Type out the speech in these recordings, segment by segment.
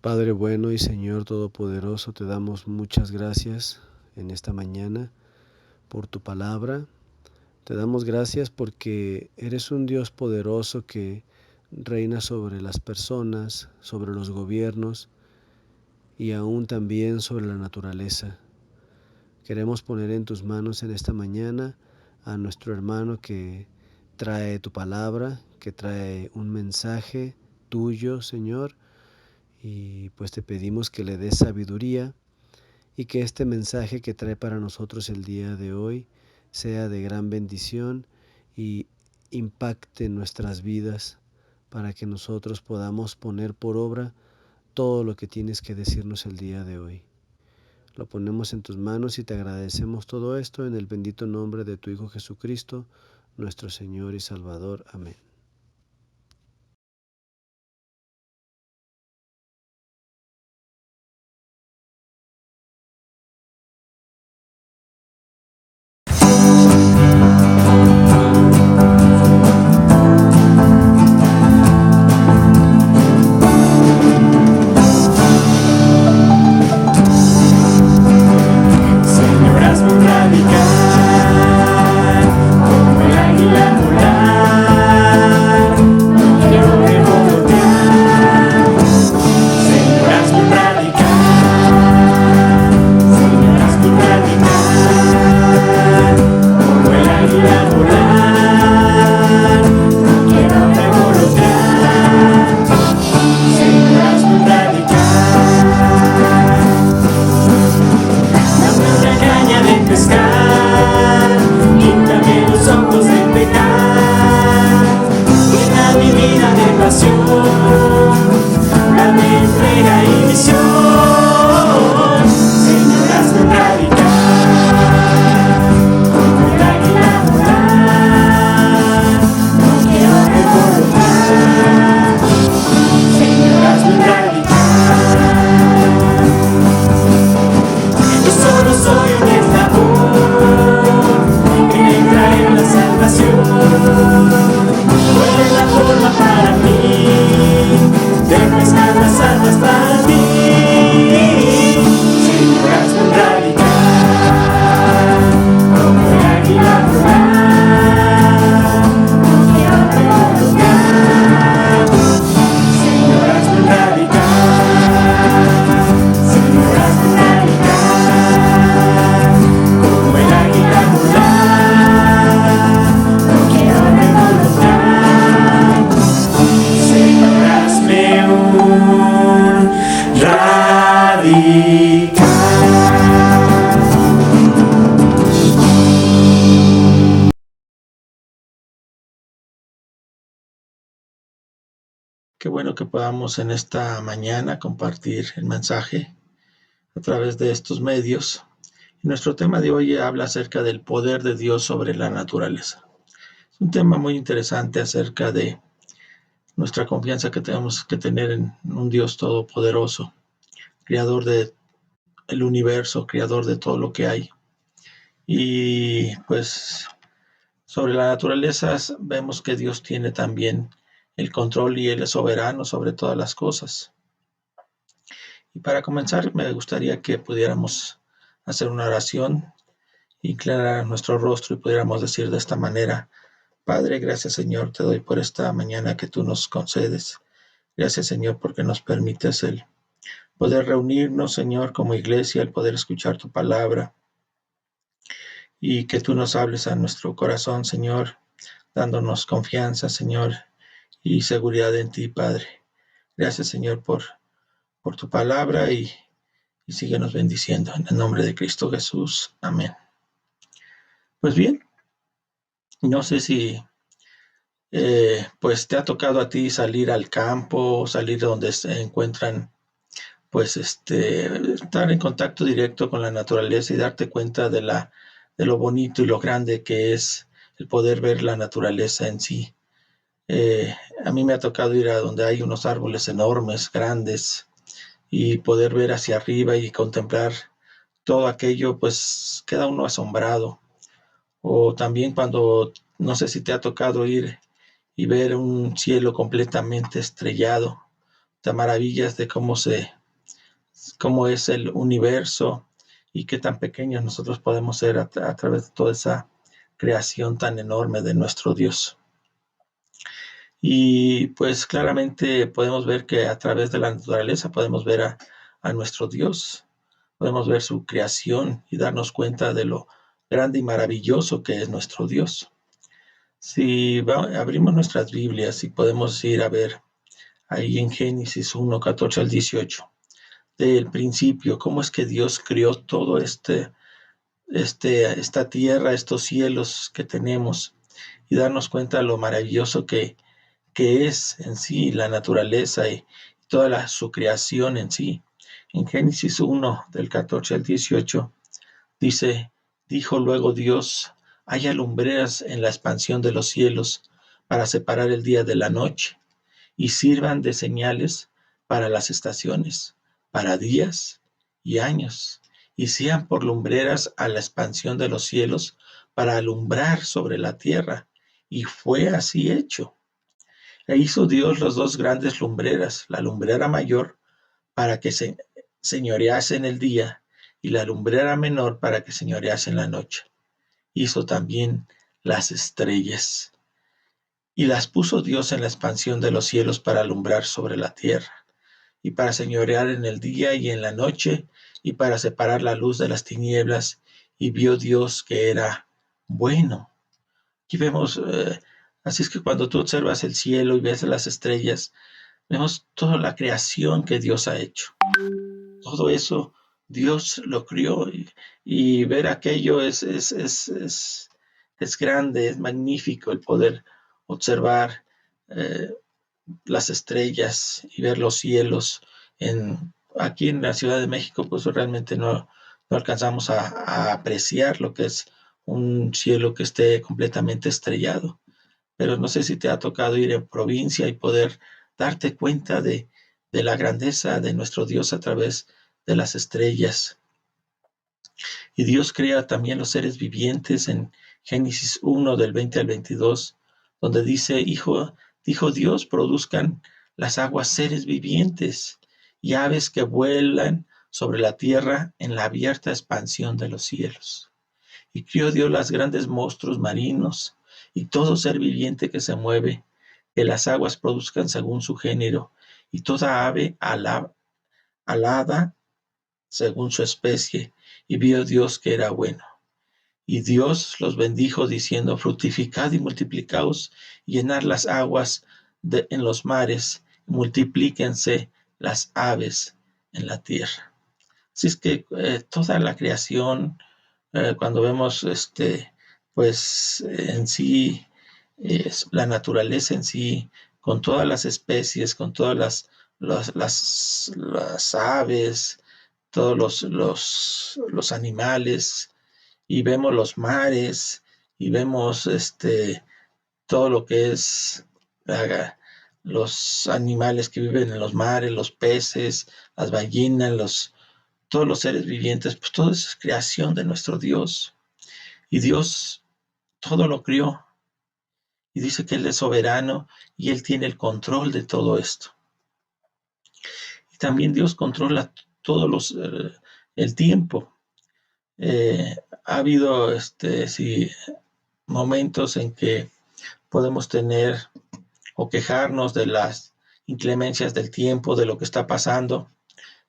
Padre bueno y Señor Todopoderoso, te damos muchas gracias en esta mañana por tu palabra. Te damos gracias porque eres un Dios poderoso que reina sobre las personas, sobre los gobiernos y aún también sobre la naturaleza. Queremos poner en tus manos en esta mañana a nuestro hermano que trae tu palabra, que trae un mensaje tuyo, Señor, y pues te pedimos que le des sabiduría y que este mensaje que trae para nosotros el día de hoy sea de gran bendición y impacte nuestras vidas para que nosotros podamos poner por obra todo lo que tienes que decirnos el día de hoy. Lo ponemos en tus manos y te agradecemos todo esto en el bendito nombre de tu Hijo Jesucristo, nuestro Señor y Salvador. Amén. Qué bueno que podamos en esta mañana compartir el mensaje a través de estos medios. Nuestro tema de hoy habla acerca del poder de Dios sobre la naturaleza. Es un tema muy interesante acerca de nuestra confianza que tenemos que tener en un Dios todopoderoso, creador del universo, creador de todo lo que hay. Y pues sobre la naturaleza vemos que Dios tiene también el control y Él es soberano sobre todas las cosas. Y para comenzar, me gustaría que pudiéramos hacer una oración, inclinar nuestro rostro y pudiéramos decir de esta manera: Padre, gracias Señor, te doy por esta mañana que tú nos concedes. Gracias Señor porque nos permites el poder reunirnos, Señor, como iglesia, el poder escuchar tu palabra y que tú nos hables a nuestro corazón, Señor, dándonos confianza, Señor, y seguridad en ti, Padre. Gracias Señor por tu palabra y síguenos bendiciendo. En el nombre de Cristo Jesús. Amén. Pues bien, no sé si pues te ha tocado a ti salir al campo, salir donde se encuentran, pues estar en contacto directo con la naturaleza y darte cuenta de lo bonito y lo grande que es el poder ver la naturaleza en sí. A mí me ha tocado ir a donde hay unos árboles enormes, grandes, y poder ver hacia arriba y contemplar todo aquello, pues queda uno asombrado. O también cuando, no sé si te ha tocado ir y ver un cielo completamente estrellado, te maravillas de cómo es el universo y qué tan pequeños nosotros podemos ser a través de toda esa creación tan enorme de nuestro Dios. Y pues claramente podemos ver que a través de la naturaleza podemos ver a nuestro Dios, podemos ver su creación y darnos cuenta de lo grande y maravilloso que es nuestro Dios. Si abrimos nuestras Biblias y podemos ir a ver ahí en Génesis 1, 14 al 18, del principio, cómo es que Dios creó todo esta tierra, estos cielos que tenemos, y darnos cuenta de lo maravilloso que es en sí la naturaleza y toda su creación en sí. En Génesis 1, del 14 al 18, dice, dijo luego Dios, haya lumbreras en la expansión de los cielos para separar el día de la noche y sirvan de señales para las estaciones, para días y años, y sean por lumbreras a la expansión de los cielos para alumbrar sobre la tierra. Y fue así hecho. E hizo Dios las dos grandes lumbreras, la lumbrera mayor para que se señorease en el día y la lumbrera menor para que señorease en la noche. Hizo también las estrellas y las puso Dios en la expansión de los cielos para alumbrar sobre la tierra y para señorear en el día y en la noche y para separar la luz de las tinieblas. Y vio Dios que era bueno. Aquí vemos, así es que cuando tú observas el cielo y ves las estrellas, vemos toda la creación que Dios ha hecho. Todo eso Dios lo crió y ver aquello es grande, es magnífico el poder observar eh, las estrellas y ver los cielos. Aquí en la Ciudad de México, pues realmente no alcanzamos a apreciar lo que es un cielo que esté completamente estrellado. Pero no sé si te ha tocado ir en provincia y poder darte cuenta de la grandeza de nuestro Dios a través de las estrellas. Y Dios crea también los seres vivientes en Génesis 1 del 20 al 22, donde dice, dijo Dios, produzcan las aguas seres vivientes y aves que vuelan sobre la tierra en la abierta expansión de los cielos. Y crió Dios los grandes monstruos marinos y todo ser viviente que se mueve, que las aguas produzcan según su género, y toda ave alada según su especie, y vio Dios que era bueno. Y Dios los bendijo diciendo, fructificad y multiplicaos, y llenad las aguas en los mares, y multiplíquense las aves en la tierra. Así es que toda la creación, cuando vemos pues en sí, la naturaleza en sí, con todas las especies, con todas las aves, todos los animales, y vemos los mares, y vemos todo lo que es los animales que viven en los mares, los peces, las ballenas, todos los seres vivientes, pues todo es creación de nuestro Dios. Y Dios todo lo crió. Y dice que Él es soberano y Él tiene el control de todo esto. Y también Dios controla el tiempo. Ha habido sí, momentos en que podemos tener o quejarnos de las inclemencias del tiempo, de lo que está pasando,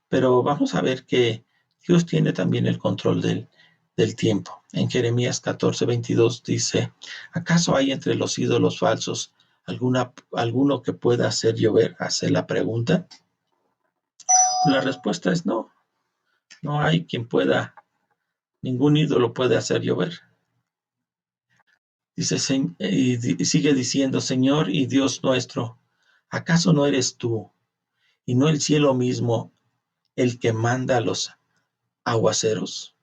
pero vamos a ver que Dios tiene también el control del tiempo. En Jeremías 14:22 dice, ¿acaso hay entre los ídolos falsos alguno que pueda hacer llover? Hace la pregunta. La respuesta es no. No hay quien pueda, ningún ídolo puede hacer llover. Dice, y sigue diciendo, Señor y Dios nuestro, ¿acaso no eres tú y no el cielo mismo el que manda a los aguaceros?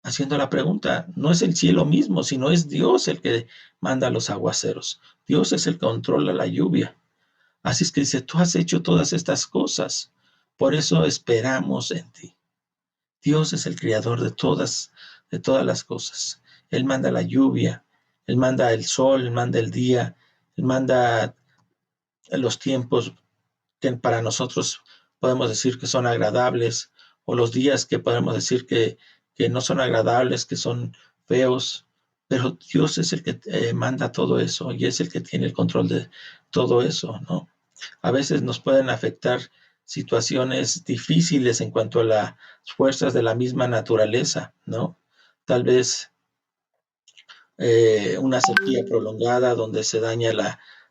Haciendo la pregunta, no es el cielo mismo, sino es Dios el que manda a los aguaceros. Dios es el que controla la lluvia. Así es que dice, tú has hecho todas estas cosas, por eso esperamos en ti. Dios es el creador de todas las cosas. Él manda la lluvia, Él manda el sol, Él manda el día, Él manda los tiempos que para nosotros podemos decir que son agradables, o los días que podemos decir que no son agradables, que son feos, pero Dios es el que manda todo eso y es el que tiene el control de todo eso, ¿no? A veces nos pueden afectar situaciones difíciles en cuanto a las fuerzas de la misma naturaleza, ¿no? Tal vez una sequía prolongada donde se daña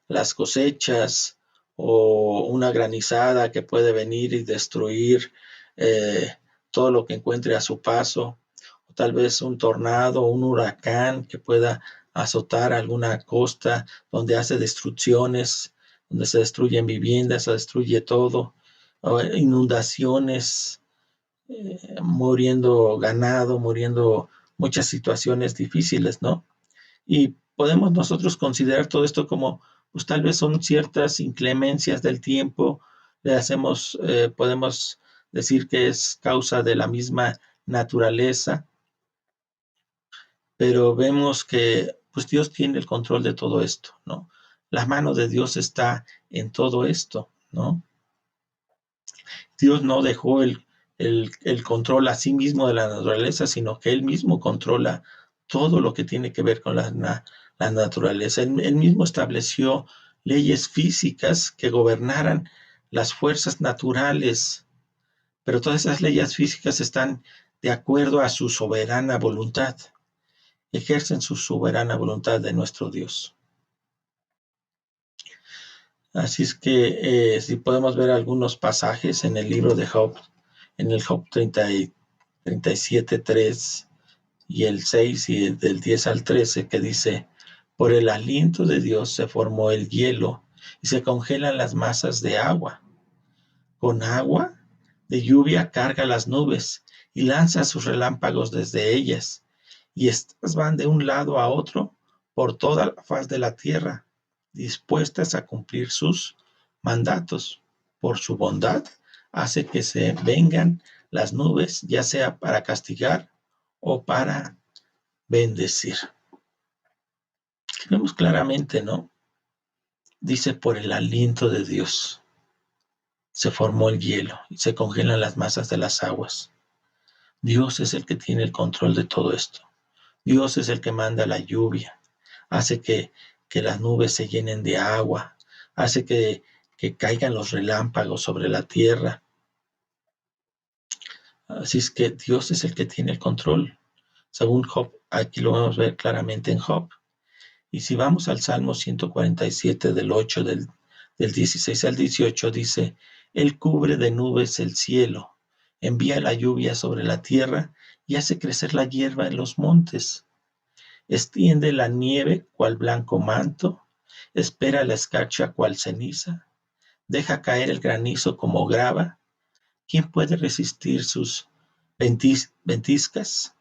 las cosechas, o una granizada que puede venir y destruir todo lo que encuentre a su paso, o tal vez un tornado, un huracán que pueda azotar alguna costa donde hace destrucciones, donde se destruyen viviendas, se destruye todo, o inundaciones, muriendo ganado, muriendo muchas situaciones difíciles, ¿no? Y podemos nosotros considerar todo esto como, pues tal vez son ciertas inclemencias del tiempo, podemos decir que es causa de la misma naturaleza, pero vemos que pues Dios tiene el control de todo esto, ¿no? La mano de Dios está en todo esto, ¿no? Dios no dejó el control a sí mismo de la naturaleza, sino que Él mismo controla todo lo que tiene que ver con la naturaleza. Él mismo estableció leyes físicas que gobernaran las fuerzas naturales, pero todas esas leyes físicas están de acuerdo a su soberana voluntad, ejercen su soberana voluntad de nuestro Dios. Así es que si podemos ver algunos pasajes en el libro de Job, en el Job 37:3 y el 6 y del 10 al 13, que dice, por el aliento de Dios se formó el hielo y se congelan las masas de agua. Con agua de lluvia carga las nubes y lanza sus relámpagos desde ellas, y éstas van de un lado a otro por toda la faz de la tierra, dispuestas a cumplir sus mandatos. Por su bondad hace que se vengan las nubes, ya sea para castigar o para bendecir. Aquí vemos claramente, ¿no? Dice, por el aliento de Dios se formó el hielo y se congelan las masas de las aguas. Dios es el que tiene el control de todo esto. Dios es el que manda la lluvia, hace que las nubes se llenen de agua, hace que caigan los relámpagos sobre la tierra. Así es que Dios es el que tiene el control. Según Job, aquí lo vamos a ver claramente en Job. Y si vamos al Salmo 147 del 8, del 16 al 18, dice, Él cubre de nubes el cielo, envía la lluvia sobre la tierra y hace crecer la hierba en los montes. Extiende la nieve cual blanco manto, espera la escarcha cual ceniza, deja caer el granizo como grava. ¿Quién puede resistir sus ventiscas?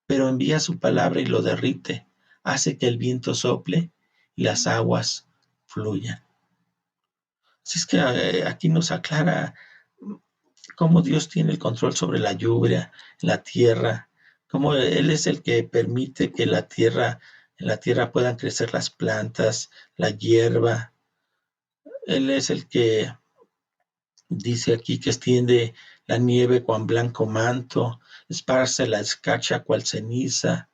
Pero envía su palabra y lo derrite, hace que el viento sople y las aguas fluyan. Así es que aquí nos aclara cómo Dios tiene el control sobre la lluvia, la tierra, cómo Él es el que permite que en la tierra puedan crecer las plantas, la hierba. Él es el que dice aquí que extiende la nieve cual blanco manto, esparce la escarcha cual ceniza,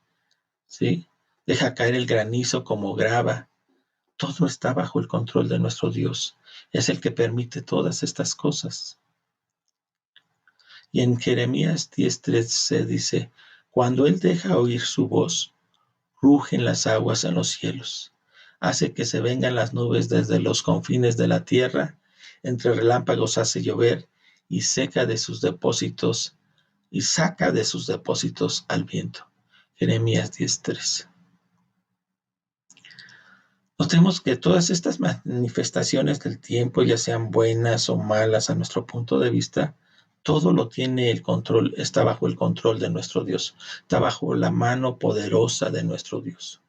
¿sí? Deja caer el granizo como grava. Todo está bajo el control de nuestro Dios. Es el que permite todas estas cosas. Y en Jeremías 10:13 dice, cuando Él deja oír su voz, rugen las aguas en los cielos. Hace que se vengan las nubes desde los confines de la tierra, entre relámpagos hace llover y seca de sus depósitos y saca de sus depósitos al viento. Jeremías 10:13. Notemos que todas estas manifestaciones del tiempo, ya sean buenas o malas a nuestro punto de vista, todo lo tiene el control, está bajo el control de nuestro Dios, está bajo la mano poderosa de nuestro Dios.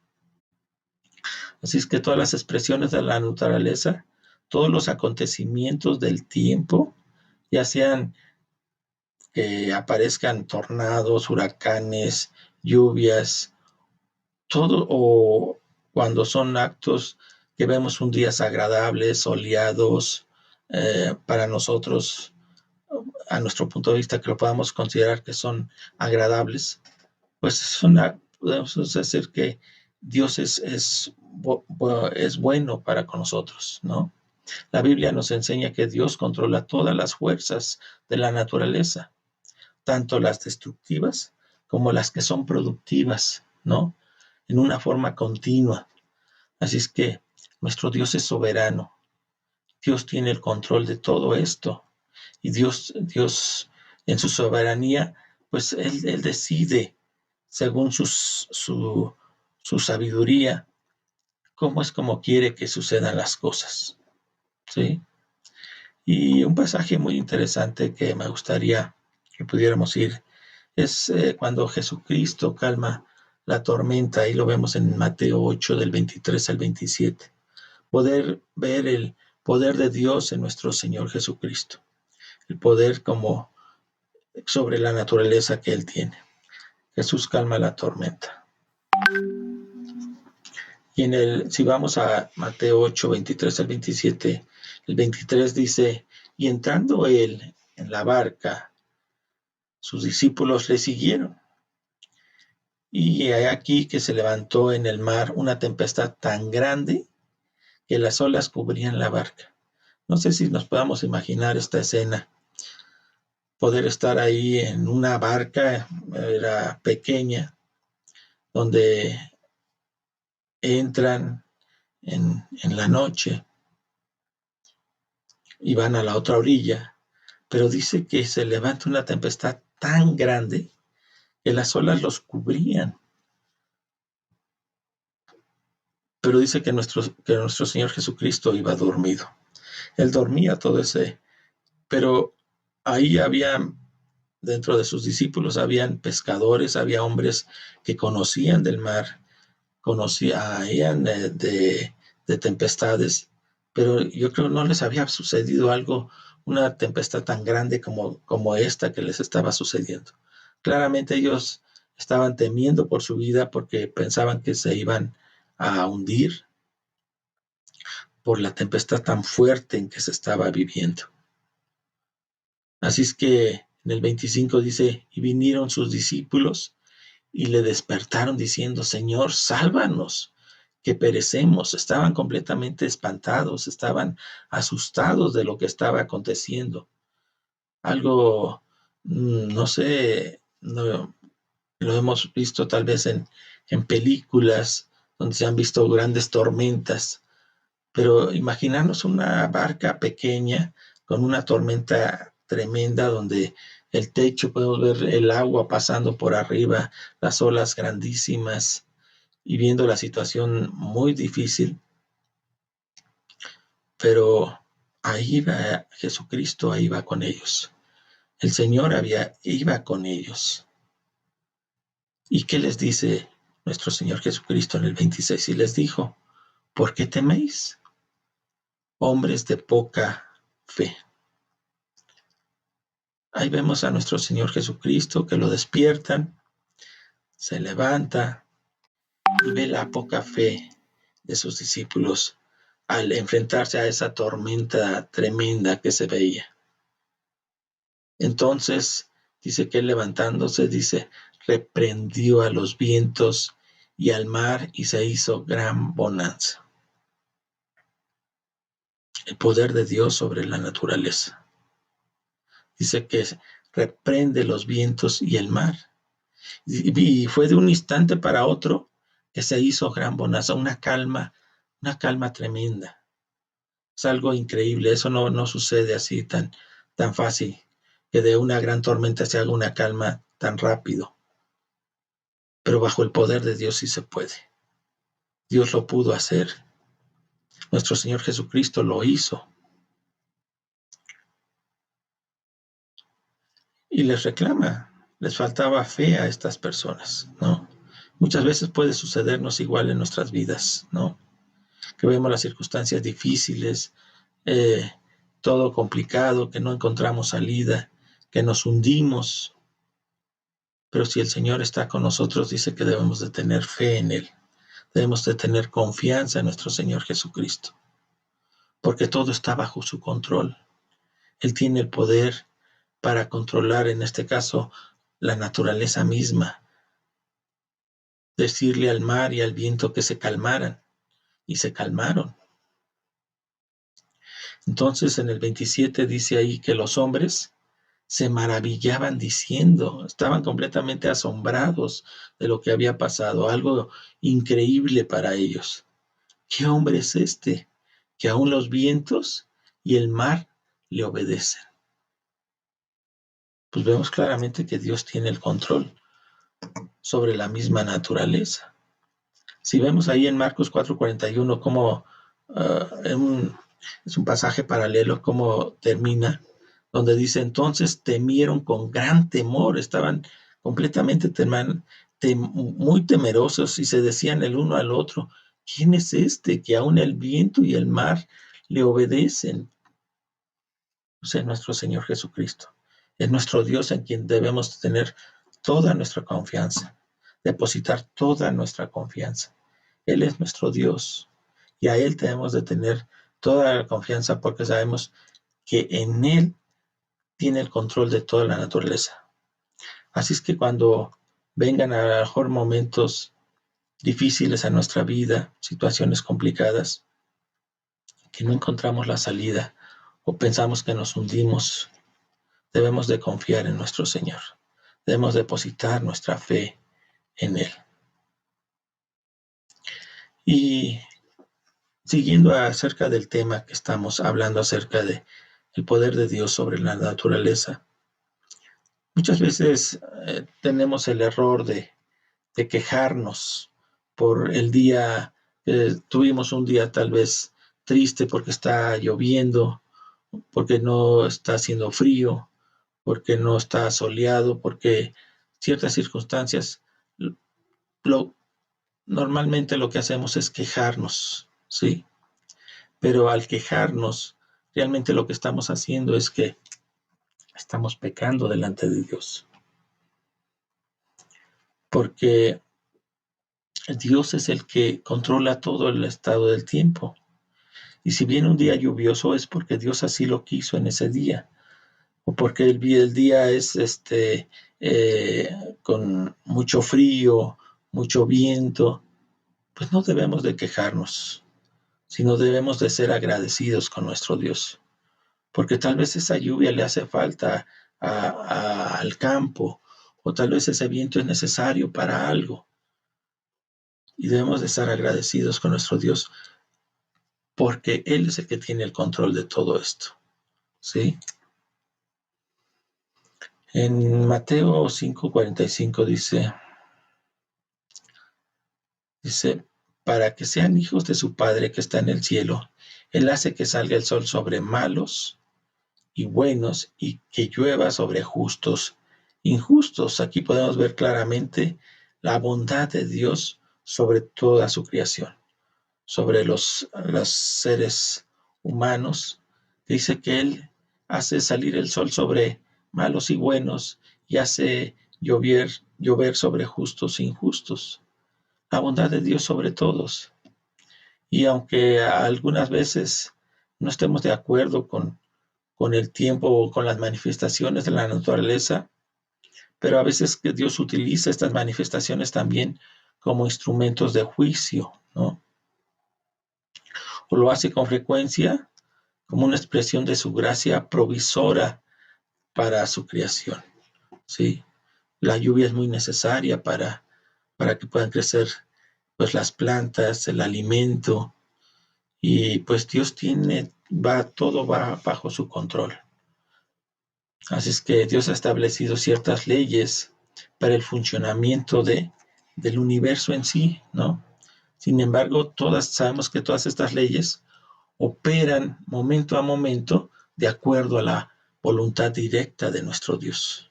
Así es que todas las expresiones de la naturaleza, todos los acontecimientos del tiempo, ya sean que aparezcan tornados, huracanes, lluvias, todo, o cuando son actos que vemos un días agradables, soleados, para nosotros, a nuestro punto de vista, que lo podamos considerar que son agradables, pues podemos decir que Dios es bueno para con nosotros, ¿no? La Biblia nos enseña que Dios controla todas las fuerzas de la naturaleza, tanto las destructivas como las que son productivas, ¿no? En una forma continua. Así es que nuestro Dios es soberano. Dios tiene el control de todo esto. Y Dios en su soberanía, pues Él decide, según su sabiduría, cómo es como quiere que sucedan las cosas. ¿Sí? Y un pasaje muy interesante que me gustaría que pudiéramos ir es cuando Jesucristo calma la tormenta, y lo vemos en Mateo 8 del 23 al 27. Poder ver el poder de Dios en nuestro Señor Jesucristo, el poder como sobre la naturaleza que Él tiene. Jesús calma la tormenta. Y si vamos a Mateo 8, 23 al 27, el 23 dice, y entrando Él en la barca, sus discípulos le siguieron. Y hay aquí que se levantó en el mar una tempestad tan grande que las olas cubrían la barca. No sé si nos podamos imaginar esta escena, poder estar ahí en una barca, era pequeña, donde entran en la noche y van a la otra orilla, pero dice que se levanta una tempestad tan grande que las olas los cubrían. Pero dice que nuestro Señor Jesucristo iba dormido. Él dormía todo ese, pero ahí había, dentro de sus discípulos, habían pescadores, había hombres que conocían del mar, conocían de tempestades, pero yo creo que no les había sucedido algo, una tempestad tan grande como esta que les estaba sucediendo. Claramente ellos estaban temiendo por su vida porque pensaban que se iban a hundir por la tempestad tan fuerte en que se estaba viviendo. Así es que en el 25 dice, y vinieron sus discípulos y le despertaron diciendo, Señor, sálvanos, que perecemos. Estaban completamente espantados, estaban asustados de lo que estaba aconteciendo. Algo, no sé, no, lo hemos visto tal vez en películas donde se han visto grandes tormentas, pero imaginarnos una barca pequeña con una tormenta tremenda donde el techo, podemos ver el agua pasando por arriba, las olas grandísimas, y viendo la situación muy difícil, pero ahí va Jesucristo, ahí va con ellos. El Señor iba con ellos. ¿Y qué les dice nuestro Señor Jesucristo en el 26? Y les dijo, ¿por qué teméis, hombres de poca fe? Ahí vemos a nuestro Señor Jesucristo que lo despiertan, se levanta y ve la poca fe de sus discípulos al enfrentarse a esa tormenta tremenda que se veía. Entonces dice que él levantándose, dice, reprendió a los vientos y al mar y se hizo gran bonanza. El poder de Dios sobre la naturaleza. Dice que reprende los vientos y el mar. Y fue de un instante para otro que se hizo gran bonanza, una calma tremenda. Es algo increíble, eso no sucede así tan fácil, que de una gran tormenta se haga una calma tan rápido. Pero bajo el poder de Dios sí se puede. Dios lo pudo hacer. Nuestro Señor Jesucristo lo hizo. Y les reclama, les faltaba fe a estas personas, ¿no? Muchas veces puede sucedernos igual en nuestras vidas, ¿no? Que vemos las circunstancias difíciles, eh, todo complicado, que no encontramos salida, que nos hundimos. Pero si el Señor está con nosotros, dice que debemos de tener fe en Él. Debemos de tener confianza en nuestro Señor Jesucristo, porque todo está bajo su control. Él tiene el poder para controlar, en este caso, la naturaleza misma, decirle al mar y al viento que se calmaran, y se calmaron. Entonces en el 27 dice ahí que los hombres se maravillaban diciendo, estaban completamente asombrados de lo que había pasado, algo increíble para ellos. ¿Qué hombre es este que aún los vientos y el mar le obedecen? Pues vemos claramente que Dios tiene el control sobre la misma naturaleza. Si vemos ahí en Marcos 4:41 cómo es un pasaje paralelo, cómo termina, donde dice, entonces temieron con gran temor, estaban completamente muy temerosos y se decían el uno al otro, ¿quién es este que aún el viento y el mar le obedecen? O sea, nuestro Señor Jesucristo. Es nuestro Dios en quien debemos tener toda nuestra confianza, depositar toda nuestra confianza. Él es nuestro Dios y a Él tenemos de tener toda la confianza porque sabemos que en Él tiene el control de toda la naturaleza. Así es que cuando vengan a lo mejor momentos difíciles a nuestra vida, situaciones complicadas, que no encontramos la salida o pensamos que nos hundimos, debemos de confiar en nuestro Señor. Debemos depositar nuestra fe en Él. Y siguiendo acerca del tema que estamos hablando acerca de el poder de Dios sobre la naturaleza, muchas veces tenemos el error de quejarnos por el día, tuvimos un día tal vez triste porque está lloviendo, porque no está haciendo frío, porque no está soleado, porque ciertas circunstancias, lo, normalmente lo que hacemos es quejarnos, ¿sí? Pero al quejarnos, realmente lo que estamos haciendo es que estamos pecando delante de Dios. Porque Dios es el que controla todo el estado del tiempo. Y si viene un día lluvioso es porque Dios así lo quiso en ese día. O porque el día es con mucho frío, mucho viento, pues no debemos de quejarnos, sino debemos de ser agradecidos con nuestro Dios. Porque tal vez esa lluvia le hace falta al campo, o tal vez ese viento es necesario para algo. Y debemos de estar agradecidos con nuestro Dios, porque Él es el que tiene el control de todo esto. ¿Sí? En Mateo 5:45 dice, para que sean hijos de su Padre que está en el cielo, Él hace que salga el sol sobre malos y buenos y que llueva sobre justos, injustos. Aquí podemos ver claramente la bondad de Dios sobre toda su creación, sobre los seres humanos. Dice que Él hace salir el sol sobre malos y buenos y hace llover sobre justos e injustos. La bondad de Dios sobre todos. Y aunque algunas veces no estemos de acuerdo con el tiempo o con las manifestaciones de la naturaleza, pero a veces que Dios utiliza estas manifestaciones también como instrumentos de juicio, ¿no? O lo hace con frecuencia como una expresión de su gracia provisora para su creación, ¿sí? La lluvia es muy necesaria para que puedan crecer pues las plantas, el alimento, y pues Dios todo va bajo su control. Así es que Dios ha establecido ciertas leyes para el funcionamiento del universo en sí, ¿no? Sin embargo, sabemos que todas estas leyes operan momento a momento de acuerdo a la voluntad directa de nuestro Dios.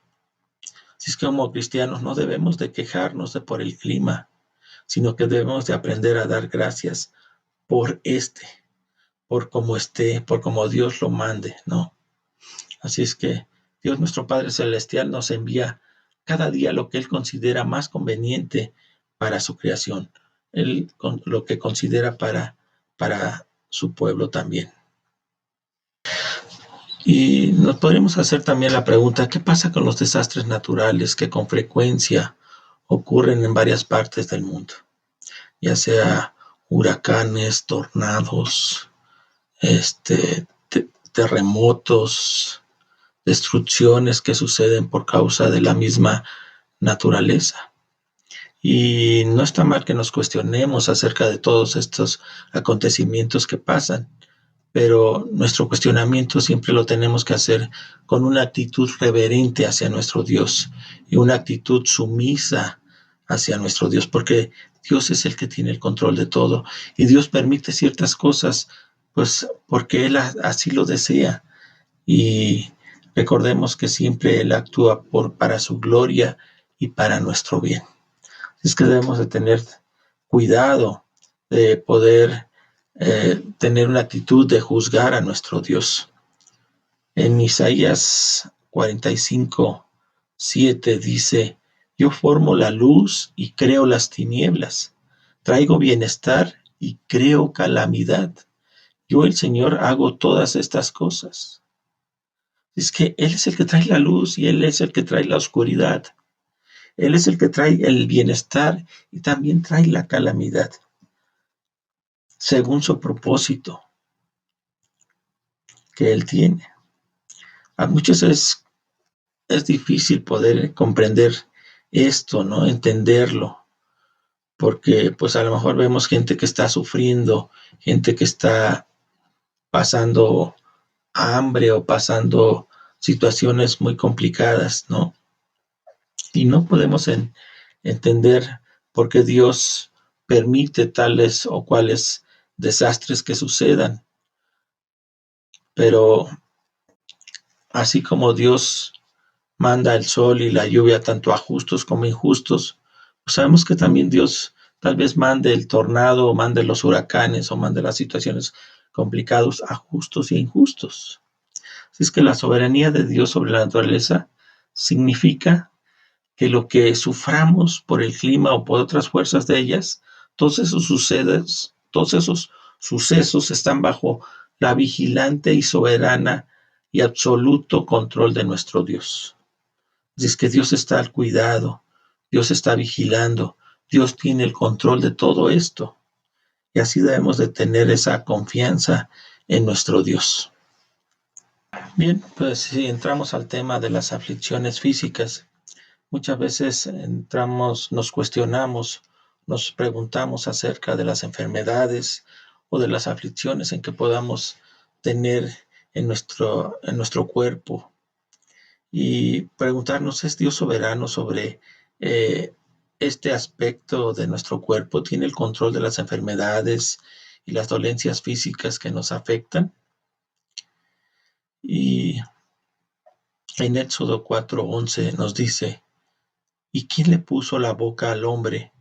Así es que como cristianos no debemos de quejarnos por el clima, sino que debemos de aprender a dar gracias por por cómo esté, por cómo Dios lo mande, ¿no? Así es que Dios nuestro Padre Celestial nos envía cada día lo que Él considera más conveniente para su creación, lo que considera para su pueblo también. Y nos podríamos hacer también la pregunta, ¿qué pasa con los desastres naturales que con frecuencia ocurren en varias partes del mundo? Ya sea huracanes, tornados, terremotos, destrucciones que suceden por causa de la misma naturaleza. Y no está mal que nos cuestionemos acerca de todos estos acontecimientos que pasan, pero nuestro cuestionamiento siempre lo tenemos que hacer con una actitud reverente hacia nuestro Dios y una actitud sumisa hacia nuestro Dios, porque Dios es el que tiene el control de todo y Dios permite ciertas cosas, pues porque Él así lo desea. Y recordemos que siempre Él actúa para su gloria y para nuestro bien. Es que debemos de tener cuidado de poder tener una actitud de juzgar a nuestro Dios. En Isaías 45:7 dice, yo formo la luz y creo las tinieblas, traigo bienestar y creo calamidad. Yo el Señor hago todas estas cosas. Es que Él es el que trae la luz y Él es el que trae la oscuridad. Él es el que trae el bienestar y también trae la calamidad, según su propósito que Él tiene. A muchos es difícil poder comprender esto, ¿no? Entenderlo, porque pues a lo mejor vemos gente que está sufriendo, gente que está pasando hambre o pasando situaciones muy complicadas, ¿no? Y no podemos entender por qué Dios permite tales o cuales desastres que sucedan. Pero así como Dios manda el sol y la lluvia tanto a justos como injustos, pues sabemos que también Dios tal vez mande el tornado, o mande los huracanes, o mande las situaciones complicadas a justos e injustos. Así es que la soberanía de Dios sobre la naturaleza significa que lo que suframos por el clima o por otras fuerzas de ellas, todos esos sucesos están bajo la vigilante y soberana y absoluto control de nuestro Dios. Es que Dios está al cuidado, Dios está vigilando, Dios tiene el control de todo esto. Y así debemos de tener esa confianza en nuestro Dios. Bien, pues si entramos al tema de las aflicciones físicas, muchas veces nos cuestionamos, nos preguntamos acerca de las enfermedades o de las aflicciones en que podamos tener en nuestro cuerpo y preguntarnos, ¿es Dios soberano sobre eh, este aspecto de nuestro cuerpo? ¿Tiene el control de las enfermedades y las dolencias físicas que nos afectan? Y en Éxodo 4:11 nos dice, ¿y quién le puso la boca al hombre?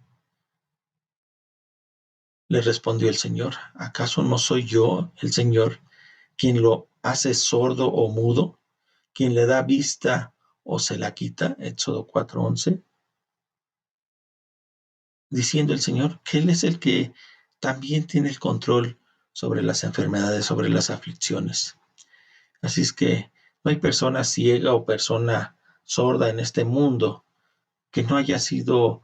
Le respondió el Señor, ¿acaso no soy yo, el Señor, quien lo hace sordo o mudo, quien le da vista o se la quita? Éxodo 4:11. Diciendo el Señor que Él es el que también tiene el control sobre las enfermedades, sobre las aflicciones. Así es que no hay persona ciega o persona sorda en este mundo que no haya sido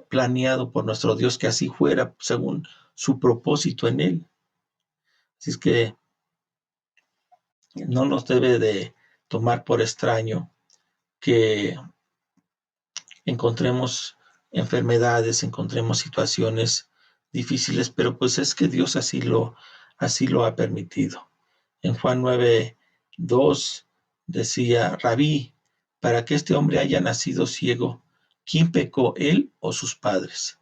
planeado por nuestro Dios que así fuera según su propósito en Él. Así es que no nos debe de tomar por extraño que encontremos enfermedades, encontremos situaciones difíciles, pero pues es que Dios así lo ha permitido. En Juan 9:2 decía, Rabí, para que este hombre haya nacido ciego, ¿quién pecó, él o sus padres?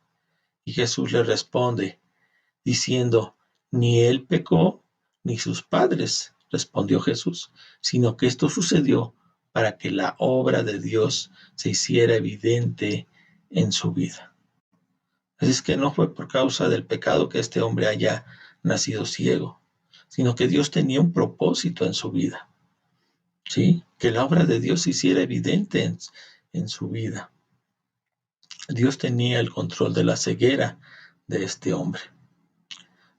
Y Jesús le responde, diciendo, ni él pecó, ni sus padres, respondió Jesús, sino que esto sucedió para que la obra de Dios se hiciera evidente en su vida. Así es que no fue por causa del pecado que este hombre haya nacido ciego, sino que Dios tenía un propósito en su vida, ¿sí? Que la obra de Dios se hiciera evidente en su vida. Dios tenía el control de la ceguera de este hombre.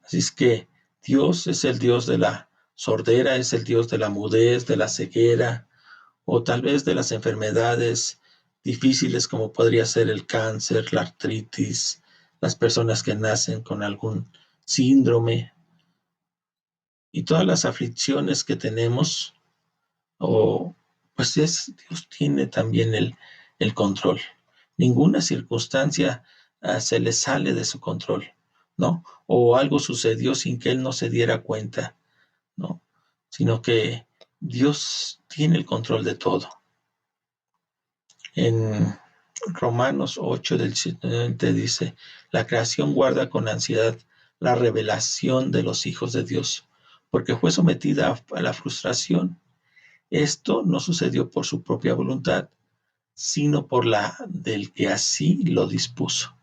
Así es que Dios es el Dios de la sordera, es el Dios de la mudez, de la ceguera, o tal vez de las enfermedades difíciles como podría ser el cáncer, la artritis, las personas que nacen con algún síndrome y todas las aflicciones que tenemos, o pues Dios tiene también el control. Ninguna circunstancia se le sale de su control, ¿no? O algo sucedió sin que Él no se diera cuenta, ¿no? Sino que Dios tiene el control de todo. En Romanos 8 del 7 dice, la creación guarda con ansiedad la revelación de los hijos de Dios, porque fue sometida a la frustración. Esto no sucedió por su propia voluntad, sino por la del que así lo dispuso.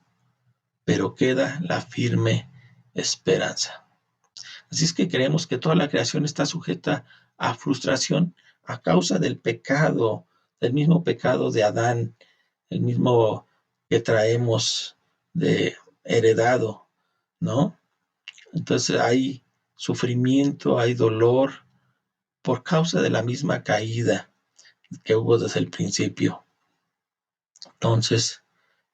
Pero queda la firme esperanza. Así es que creemos que toda la creación está sujeta a frustración a causa del pecado, del mismo pecado de Adán, el mismo que traemos de heredado, ¿no? Entonces hay sufrimiento, hay dolor por causa de la misma caída que hubo desde el principio. Entonces,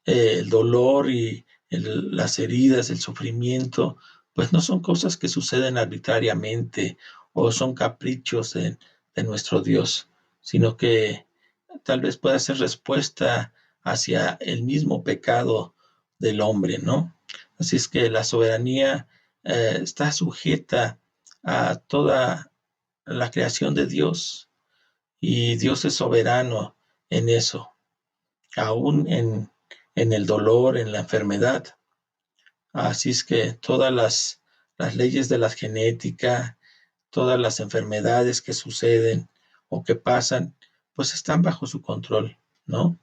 el dolor y las heridas, el sufrimiento, pues no son cosas que suceden arbitrariamente o son caprichos de nuestro Dios, sino que tal vez pueda ser respuesta hacia el mismo pecado del hombre, ¿no? Así es que la soberanía está sujeta a toda la creación de Dios y Dios es soberano en eso, aún en el dolor, en la enfermedad. Así es que todas las leyes de la genética, todas las enfermedades que suceden o que pasan, pues están bajo su control, ¿no?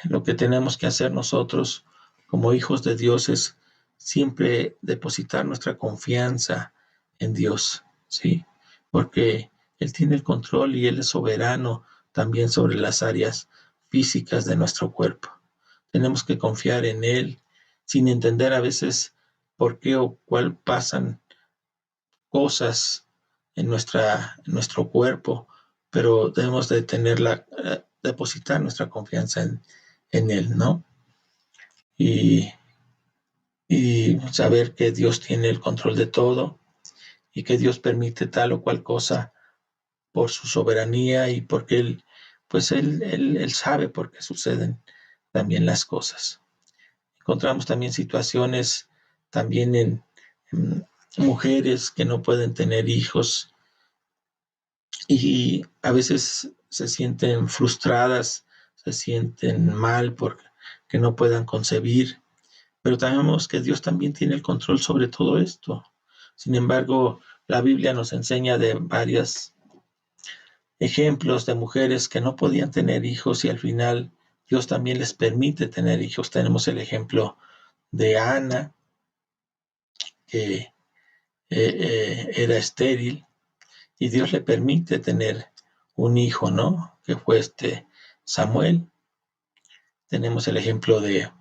Lo que tenemos que hacer nosotros como hijos de Dios es siempre depositar nuestra confianza en Dios, ¿sí? Porque Él tiene el control y Él es soberano también sobre las áreas físicas de nuestro cuerpo. Tenemos que confiar en Él sin entender a veces por qué o cuál pasan cosas en nuestro cuerpo, pero debemos de depositar nuestra confianza en Él, ¿no? Y, y saber que Dios tiene el control de todo y que Dios permite tal o cual cosa por su soberanía y porque Él sabe por qué suceden también las cosas. Encontramos también situaciones también en mujeres que no pueden tener hijos y a veces se sienten frustradas, se sienten mal porque no puedan concebir, pero sabemos que Dios también tiene el control sobre todo esto. Sin embargo, la Biblia nos enseña de varios ejemplos de mujeres que no podían tener hijos y al final Dios también les permite tener hijos. Tenemos el ejemplo de Ana, que era estéril y Dios le permite tener un hijo, ¿no? Que fue Samuel. Tenemos el ejemplo de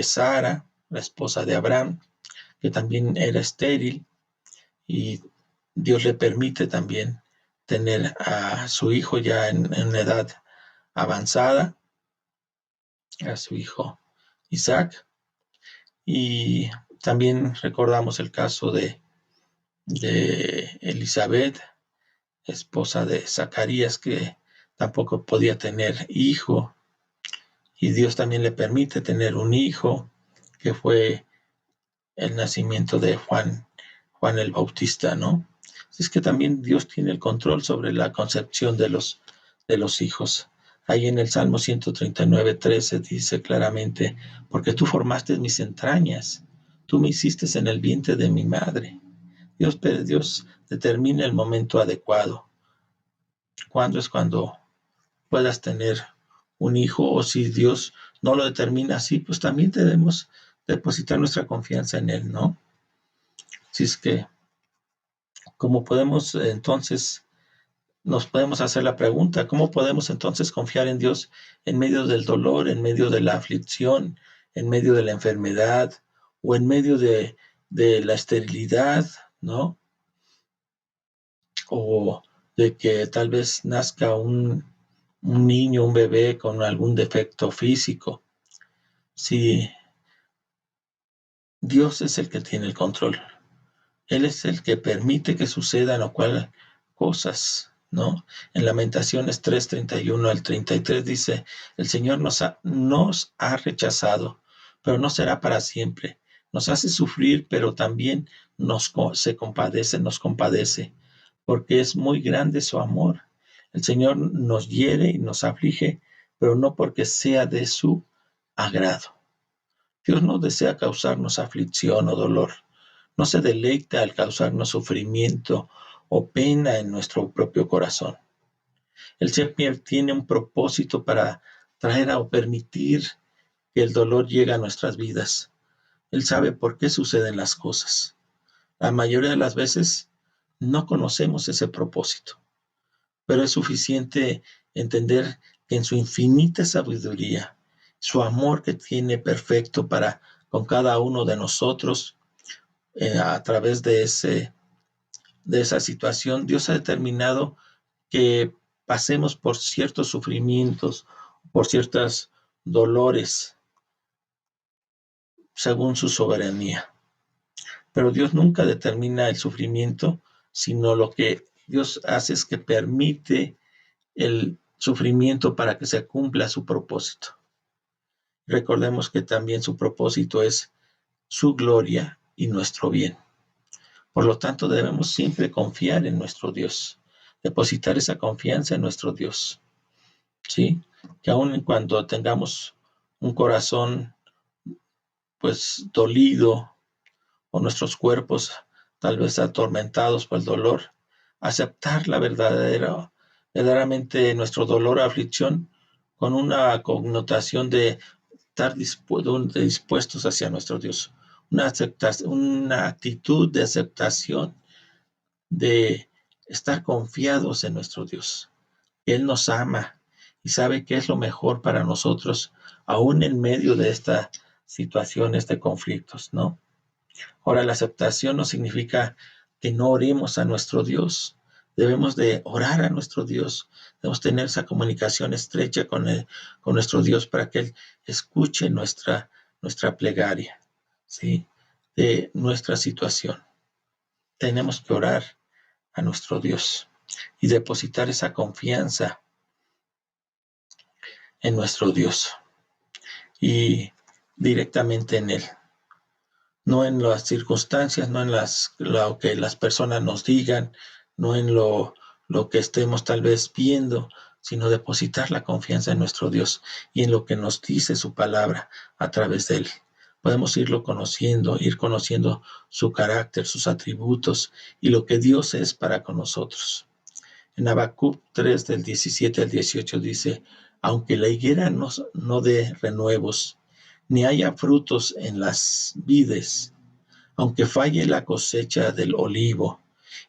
Sara, la esposa de Abraham, que también era estéril y Dios le permite también tener a su hijo ya en una edad avanzada, a su hijo Isaac. Y también recordamos el caso de Elizabeth, esposa de Zacarías, que tampoco podía tener hijo, y Dios también le permite tener un hijo, que fue el nacimiento de Juan el Bautista, ¿no? Así es que también Dios tiene el control sobre la concepción de los hijos. Ahí en el Salmo 139:13 dice claramente, porque tú formaste mis entrañas, tú me hiciste en el vientre de mi madre. Dios determina el momento adecuado. ¿Cuándo es cuando puedas tener un hijo? O si Dios no lo determina así, pues también debemos depositar nuestra confianza en Él, ¿no? Así es que, ¿cómo podemos entonces, nos podemos hacer la pregunta, ¿cómo podemos entonces confiar en Dios en medio del dolor, en medio de la aflicción, en medio de la enfermedad o en medio de la esterilidad, ¿no? o de que tal vez nazca un niño, un bebé con algún defecto físico. Si Dios es el que tiene el control, Él es el que permite que sucedan o cual cosas, ¿no? En Lamentaciones 3:31 al 33 dice, el Señor nos ha rechazado, pero no será para siempre. Nos hace sufrir, pero también nos compadece, porque es muy grande su amor. El Señor nos hiere y nos aflige, pero no porque sea de su agrado. Dios no desea causarnos aflicción o dolor. No se deleita al causarnos sufrimiento o pena en nuestro propio corazón. El Señor tiene un propósito para traer o permitir que el dolor llegue a nuestras vidas. Él sabe por qué suceden las cosas. La mayoría de las veces no conocemos ese propósito, pero es suficiente entender que en su infinita sabiduría, su amor que tiene perfecto para con cada uno de nosotros, a través de esa situación, Dios ha determinado que pasemos por ciertos sufrimientos, por ciertos dolores, según su soberanía. Pero Dios nunca determina el sufrimiento, sino lo que Dios hace es que permite el sufrimiento para que se cumpla su propósito. Recordemos que también su propósito es su gloria y nuestro bien. Por lo tanto, debemos siempre confiar en nuestro Dios, depositar esa confianza en nuestro Dios, ¿sí? Que aun cuando tengamos un corazón, pues, dolido o nuestros cuerpos tal vez atormentados por el dolor, aceptar verdaderamente nuestro dolor o aflicción con una connotación de estar dispuestos hacia nuestro Dios, una actitud de aceptación, de estar confiados en nuestro Dios. Él nos ama y sabe qué es lo mejor para nosotros, aún en medio de estas situaciones de conflictos, ¿no? Ahora, la aceptación no significa que no oremos a nuestro Dios. Debemos de orar a nuestro Dios. Debemos tener esa comunicación estrecha con nuestro Dios para que Él escuche nuestra plegaria, ¿sí? De nuestra situación. Tenemos que orar a nuestro Dios y depositar esa confianza en nuestro Dios y directamente en Él, no en las circunstancias, no en lo que las personas nos digan, no en lo que estemos tal vez viendo, sino depositar la confianza en nuestro Dios y en lo que nos dice su palabra a través de Él. Podemos ir conociendo su carácter, sus atributos y lo que Dios es para con nosotros. En Habacuc 3, del 17 al 18 dice, aunque la higuera no dé renuevos, ni haya frutos en las vides, aunque falle la cosecha del olivo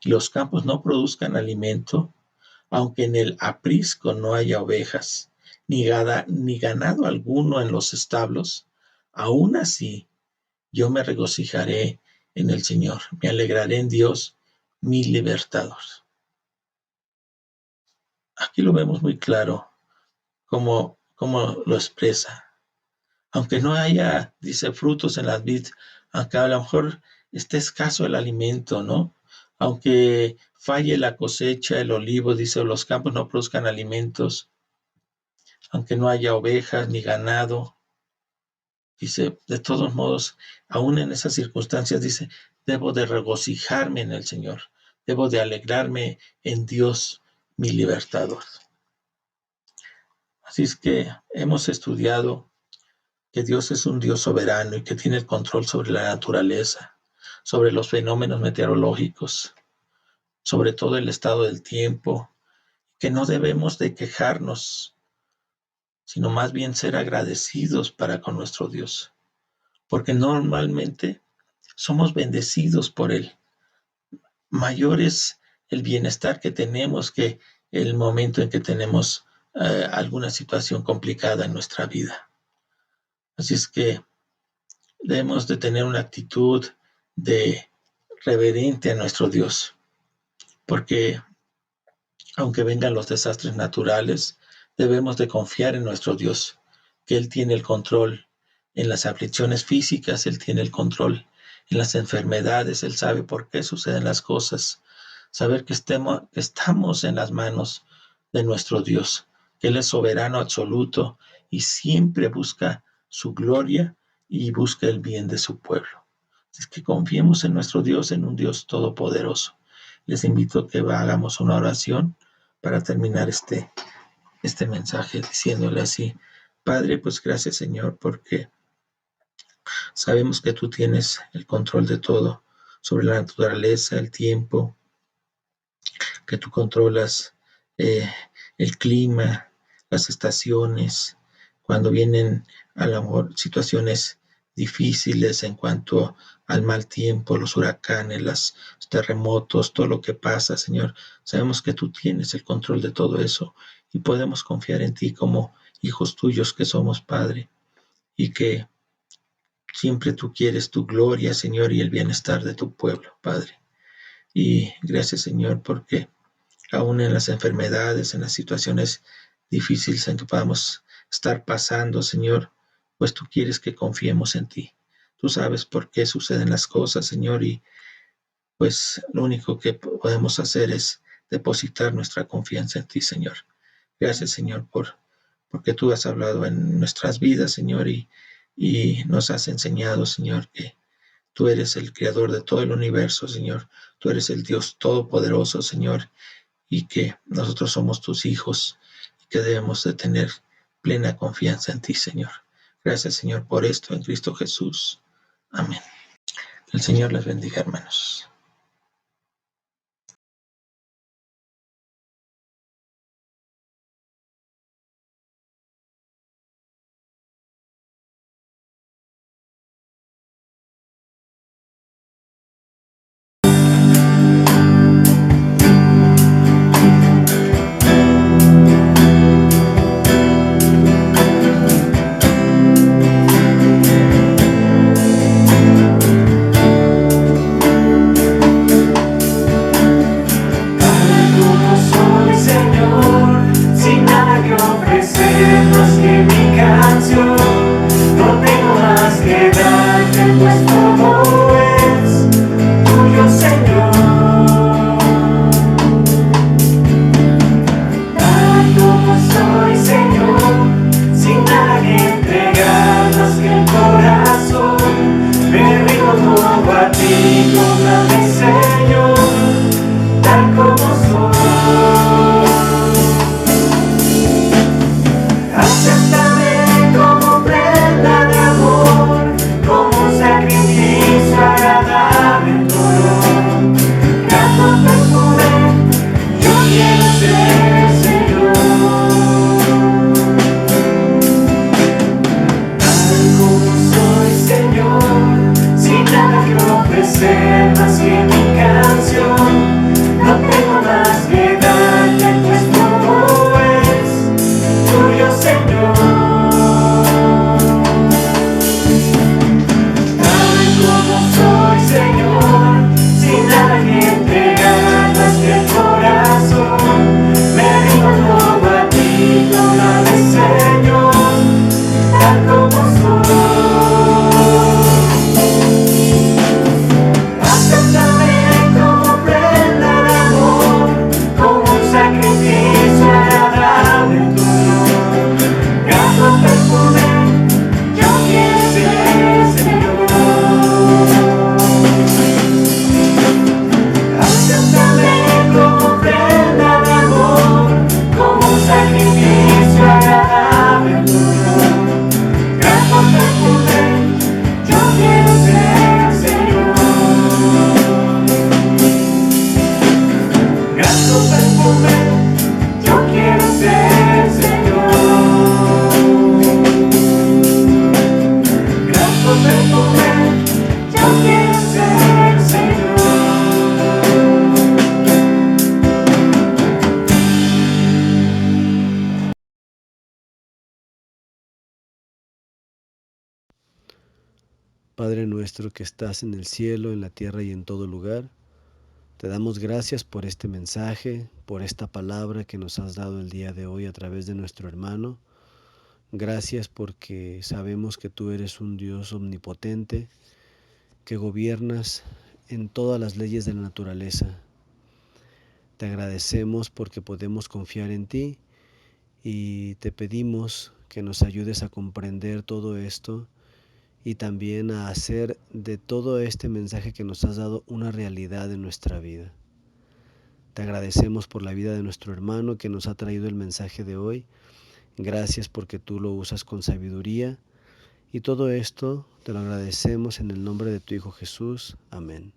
y los campos no produzcan alimento, aunque en el aprisco no haya ovejas, ni ganado alguno en los establos, aún así yo me regocijaré en el Señor, me alegraré en Dios, mi libertador. Aquí lo vemos muy claro cómo lo expresa. Aunque no haya, dice, frutos en las vid, aunque a lo mejor esté escaso el alimento, ¿no? Aunque falle la cosecha, el olivo, dice, los campos no produzcan alimentos, aunque no haya ovejas ni ganado, dice, de todos modos, aún en esas circunstancias, dice, debo de regocijarme en el Señor, debo de alegrarme en Dios, mi libertador. Así es que hemos estudiado que Dios es un Dios soberano y que tiene el control sobre la naturaleza, sobre los fenómenos meteorológicos, sobre todo el estado del tiempo, que no debemos de quejarnos, sino más bien ser agradecidos para con nuestro Dios, porque normalmente somos bendecidos por Él. Mayor es el bienestar que tenemos que el momento en que tenemos alguna situación complicada en nuestra vida. Así es que debemos de tener una actitud de reverente a nuestro Dios, porque aunque vengan los desastres naturales, debemos de confiar en nuestro Dios, que Él tiene el control en las aflicciones físicas, Él tiene el control en las enfermedades, Él sabe por qué suceden las cosas. Saber que estamos en las manos de nuestro Dios, que Él es soberano absoluto y siempre busca su gloria y busca el bien de su pueblo. Es que confiemos en nuestro Dios, en un Dios todopoderoso. Les invito a que hagamos una oración para terminar este mensaje diciéndole así: Padre, pues gracias Señor, porque sabemos que tú tienes el control de todo, sobre la naturaleza, el tiempo, que tú controlas eh, el clima, las estaciones, cuando vienen a lo mejor situaciones difíciles en cuanto al mal tiempo, los huracanes, los terremotos, todo lo que pasa, Señor. Sabemos que tú tienes el control de todo eso y podemos confiar en ti como hijos tuyos que somos, Padre, y que siempre tú quieres tu gloria, Señor, y el bienestar de tu pueblo, Padre. Y gracias, Señor, porque aún en las enfermedades, en las situaciones difíciles en que podamos estar pasando, Señor, pues tú quieres que confiemos en ti. Tú sabes por qué suceden las cosas, Señor, y pues lo único que podemos hacer es depositar nuestra confianza en ti, Señor. Gracias, Señor, porque tú has hablado en nuestras vidas, Señor, y nos has enseñado, Señor, que tú eres el creador de todo el universo, Señor. Tú eres el Dios todopoderoso, Señor, y que nosotros somos tus hijos y que debemos de tener plena confianza en ti, Señor. Gracias, Señor, por esto en Cristo Jesús. Amén. El Señor les bendiga, hermanos. Padre nuestro que estás en el cielo, en la tierra y en todo lugar, Te damos gracias por este mensaje, por esta palabra que nos has dado el día de hoy a través de nuestro hermano. Gracias porque sabemos que tú eres un Dios omnipotente, que gobiernas en todas las leyes de la naturaleza. Te agradecemos porque podemos confiar en ti y te pedimos que nos ayudes a comprender todo esto y también a hacer de todo este mensaje que nos has dado una realidad en nuestra vida. Te agradecemos por la vida de nuestro hermano que nos ha traído el mensaje de hoy. Gracias porque tú lo usas con sabiduría y todo esto te lo agradecemos en el nombre de tu Hijo Jesús. Amén.